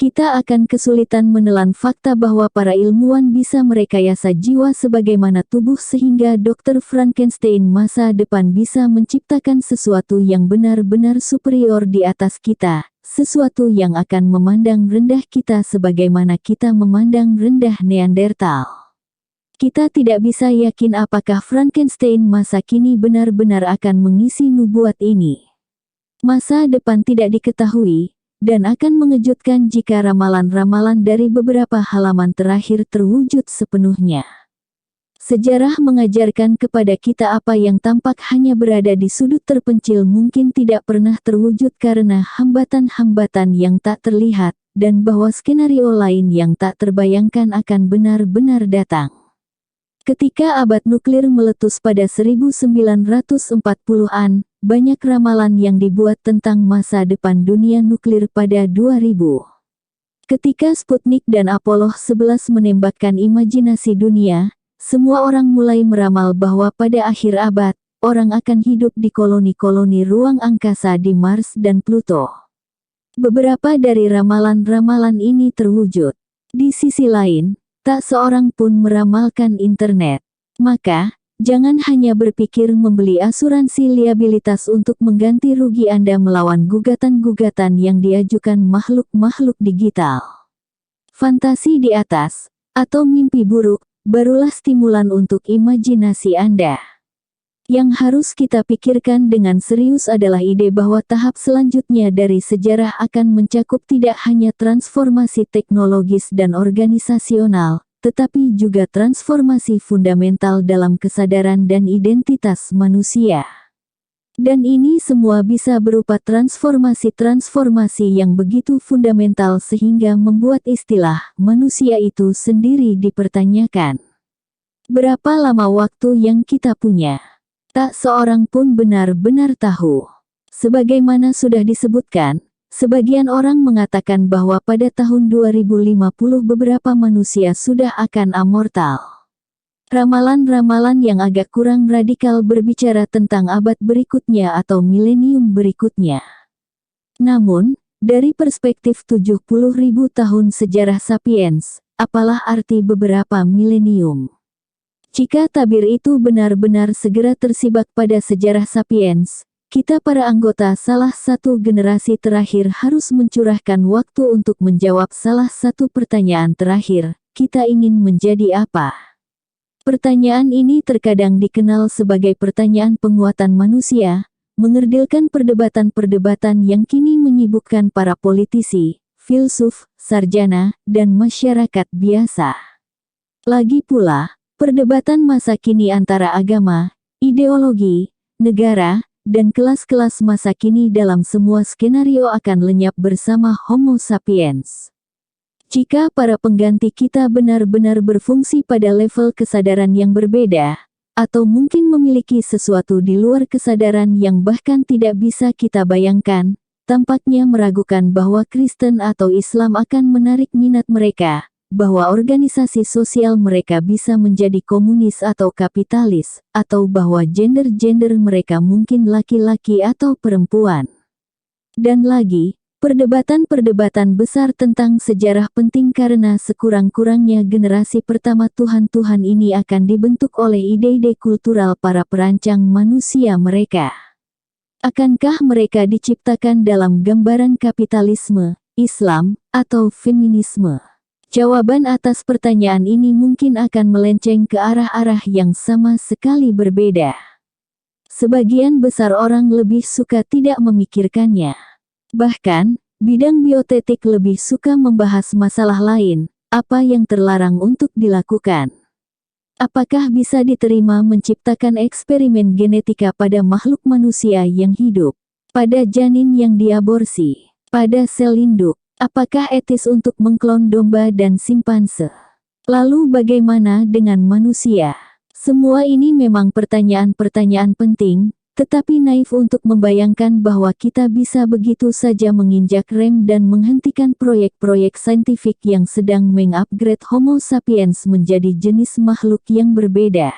Kita akan kesulitan menelan fakta bahwa para ilmuwan bisa merekayasa jiwa sebagaimana tubuh sehingga Dr. Frankenstein masa depan bisa menciptakan sesuatu yang benar-benar superior di atas kita, sesuatu yang akan memandang rendah kita sebagaimana kita memandang rendah Neanderthal. Kita tidak bisa yakin apakah Frankenstein masa kini benar-benar akan mengisi nubuat ini. Masa depan tidak diketahui, dan akan mengejutkan jika ramalan-ramalan dari beberapa halaman terakhir terwujud sepenuhnya. Sejarah mengajarkan kepada kita apa yang tampak hanya berada di sudut terpencil mungkin tidak pernah terwujud karena hambatan-hambatan yang tak terlihat, dan bahwa skenario lain yang tak terbayangkan akan benar-benar datang. Ketika abad nuklir meletus pada 1940-an, banyak ramalan yang dibuat tentang masa depan dunia nuklir pada 2000. Ketika Sputnik dan Apollo 11 menembakkan imajinasi dunia, semua orang mulai meramal bahwa pada akhir abad, orang akan hidup di koloni-koloni ruang angkasa di Mars dan Pluto. Beberapa dari ramalan-ramalan ini terwujud. Di sisi lain, tak seorang pun meramalkan internet. Maka, jangan hanya berpikir membeli asuransi liabilitas untuk mengganti rugi Anda melawan gugatan-gugatan yang diajukan makhluk-makhluk digital. Fantasi di atas, atau mimpi buruk, barulah stimulan untuk imajinasi Anda. Yang harus kita pikirkan dengan serius adalah ide bahwa tahap selanjutnya dari sejarah akan mencakup tidak hanya transformasi teknologis dan organisasional, tetapi juga transformasi fundamental dalam kesadaran dan identitas manusia. Dan ini semua bisa berupa transformasi-transformasi yang begitu fundamental sehingga membuat istilah manusia itu sendiri dipertanyakan. Berapa lama waktu yang kita punya? Tak seorang pun benar-benar tahu. Sebagaimana sudah disebutkan, sebagian orang mengatakan bahwa pada tahun 2050 beberapa manusia sudah akan amortal. Ramalan-ramalan yang agak kurang radikal berbicara tentang abad berikutnya atau milenium berikutnya. Namun, dari perspektif 70.000 tahun sejarah sapiens, apalah arti beberapa milenium? Jika tabir itu benar-benar segera tersibak pada sejarah sapiens, kita para anggota salah satu generasi terakhir harus mencurahkan waktu untuk menjawab salah satu pertanyaan terakhir, kita ingin menjadi apa? Pertanyaan ini terkadang dikenal sebagai pertanyaan penguatan manusia, mengerdilkan perdebatan-perdebatan yang kini menyibukkan para politisi, filsuf, sarjana, dan masyarakat biasa. Lagi pula, perdebatan masa kini antara agama, ideologi, negara, dan kelas-kelas masa kini dalam semua skenario akan lenyap bersama Homo sapiens. Jika para pengganti kita benar-benar berfungsi pada level kesadaran yang berbeda, atau mungkin memiliki sesuatu di luar kesadaran yang bahkan tidak bisa kita bayangkan, tampaknya meragukan bahwa Kristen atau Islam akan menarik minat mereka, bahwa organisasi sosial mereka bisa menjadi komunis atau kapitalis, atau bahwa gender-gender mereka mungkin laki-laki atau perempuan. Dan lagi, perdebatan-perdebatan besar tentang sejarah penting karena sekurang-kurangnya generasi pertama Tuhan-Tuhan ini akan dibentuk oleh ide-ide kultural para perancang manusia mereka. Akankah mereka diciptakan dalam gambaran kapitalisme, Islam, atau feminisme? Jawaban atas pertanyaan ini mungkin akan melenceng ke arah-arah yang sama sekali berbeda. Sebagian besar orang lebih suka tidak memikirkannya. Bahkan, bidang biotetik lebih suka membahas masalah lain, apa yang terlarang untuk dilakukan. Apakah bisa diterima menciptakan eksperimen genetika pada makhluk manusia yang hidup, pada janin yang diaborsi, pada sel induk? Apakah etis untuk mengklon domba dan simpanse? Lalu bagaimana dengan manusia? Semua ini memang pertanyaan-pertanyaan penting, tetapi naif untuk membayangkan bahwa kita bisa begitu saja menginjak rem dan menghentikan proyek-proyek saintifik yang sedang mengupgrade Homo sapiens menjadi jenis makhluk yang berbeda.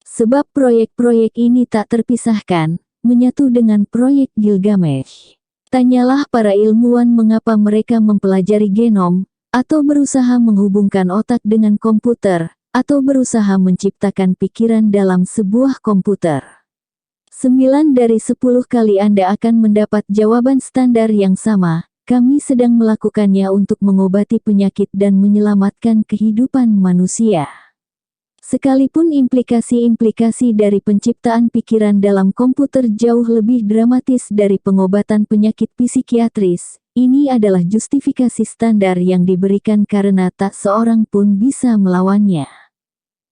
Sebab proyek-proyek ini tak terpisahkan, menyatu dengan proyek Gilgamesh. Tanyalah para ilmuwan mengapa mereka mempelajari genom, atau berusaha menghubungkan otak dengan komputer, atau berusaha menciptakan pikiran dalam sebuah komputer. 9 dari 10 kali Anda akan mendapat jawaban standar yang sama, kami sedang melakukannya untuk mengobati penyakit dan menyelamatkan kehidupan manusia. Sekalipun implikasi-implikasi dari penciptaan pikiran dalam komputer jauh lebih dramatis dari pengobatan penyakit psikiatris, ini adalah justifikasi standar yang diberikan karena tak seorang pun bisa melawannya.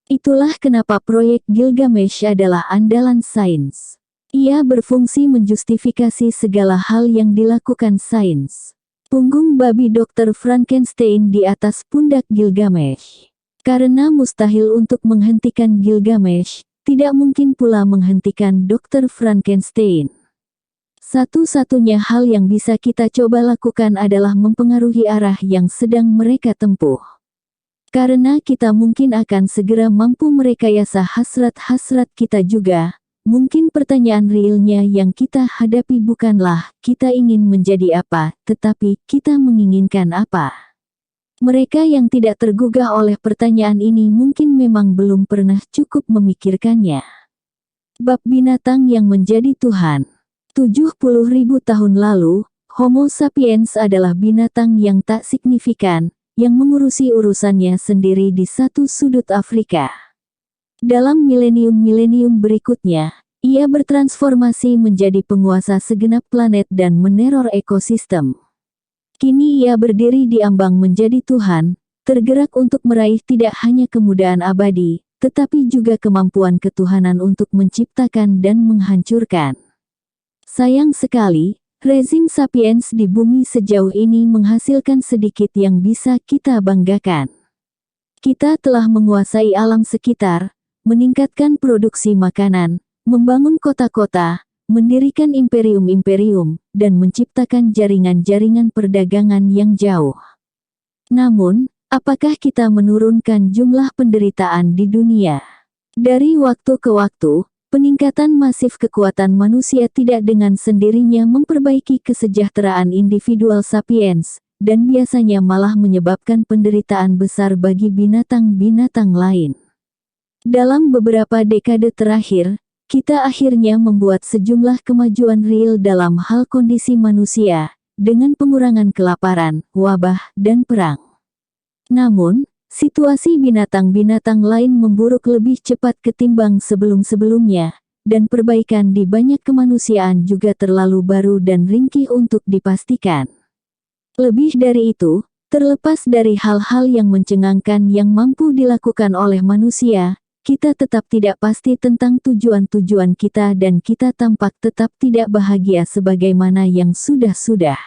Itulah kenapa proyek Gilgamesh adalah andalan sains. Ia berfungsi menjustifikasi segala hal yang dilakukan sains. Punggung babi Dr. Frankenstein di atas pundak Gilgamesh. Karena mustahil untuk menghentikan Gilgamesh, tidak mungkin pula menghentikan Dr. Frankenstein. Satu-satunya hal yang bisa kita coba lakukan adalah mempengaruhi arah yang sedang mereka tempuh. Karena kita mungkin akan segera mampu merekayasa hasrat-hasrat kita juga, mungkin pertanyaan realnya yang kita hadapi bukanlah kita ingin menjadi apa, tetapi kita menginginkan apa. Mereka yang tidak tergugah oleh pertanyaan ini mungkin memang belum pernah cukup memikirkannya. Bab binatang yang menjadi Tuhan. 70.000 tahun lalu, Homo sapiens adalah binatang yang tak signifikan, yang mengurusi urusannya sendiri di satu sudut Afrika. Dalam milenium-milenium berikutnya, ia bertransformasi menjadi penguasa segenap planet dan meneror ekosistem. Kini ia berdiri di ambang menjadi Tuhan, tergerak untuk meraih tidak hanya kemudahan abadi, tetapi juga kemampuan ketuhanan untuk menciptakan dan menghancurkan. Sayang sekali, rezim sapiens di bumi sejauh ini menghasilkan sedikit yang bisa kita banggakan. Kita telah menguasai alam sekitar, meningkatkan produksi makanan, membangun kota-kota, mendirikan imperium-imperium, dan menciptakan jaringan-jaringan perdagangan yang jauh. Namun, apakah kita menurunkan jumlah penderitaan di dunia? Dari waktu ke waktu, peningkatan masif kekuatan manusia tidak dengan sendirinya memperbaiki kesejahteraan individual sapiens, dan biasanya malah menyebabkan penderitaan besar bagi binatang-binatang lain. Dalam beberapa dekade terakhir, kita akhirnya membuat sejumlah kemajuan real dalam hal kondisi manusia, dengan pengurangan kelaparan, wabah, dan perang. Namun, situasi binatang-binatang lain memburuk lebih cepat ketimbang sebelum-sebelumnya, dan perbaikan di banyak kemanusiaan juga terlalu baru dan ringkih untuk dipastikan. Lebih dari itu, terlepas dari hal-hal yang mencengangkan yang mampu dilakukan oleh manusia, kita tetap tidak pasti tentang tujuan-tujuan kita dan kita tampak tetap tidak bahagia sebagaimana yang sudah-sudah.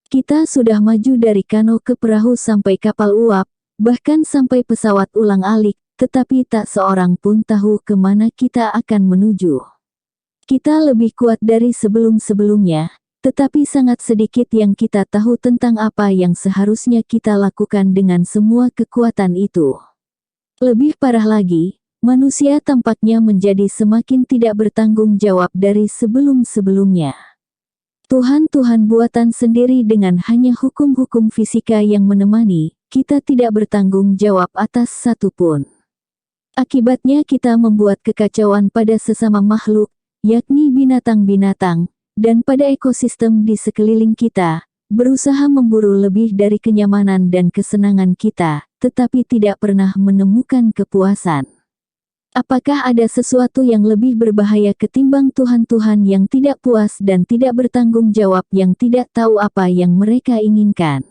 Kita sudah maju dari kano ke perahu sampai kapal uap, bahkan sampai pesawat ulang-alik, tetapi tak seorang pun tahu kemana kita akan menuju. Kita lebih kuat dari sebelum-sebelumnya, tetapi sangat sedikit yang kita tahu tentang apa yang seharusnya kita lakukan dengan semua kekuatan itu. Lebih parah lagi, manusia tampaknya menjadi semakin tidak bertanggung jawab dari sebelum-sebelumnya. Tuhan-Tuhan buatan sendiri dengan hanya hukum-hukum fisika yang menemani, kita tidak bertanggung jawab atas satu pun. Akibatnya kita membuat kekacauan pada sesama makhluk, yakni binatang-binatang, dan pada ekosistem di sekeliling kita, berusaha memburu lebih dari kenyamanan dan kesenangan kita, tetapi tidak pernah menemukan kepuasan. Apakah ada sesuatu yang lebih berbahaya ketimbang Tuhan-Tuhan yang tidak puas dan tidak bertanggung jawab yang tidak tahu apa yang mereka inginkan?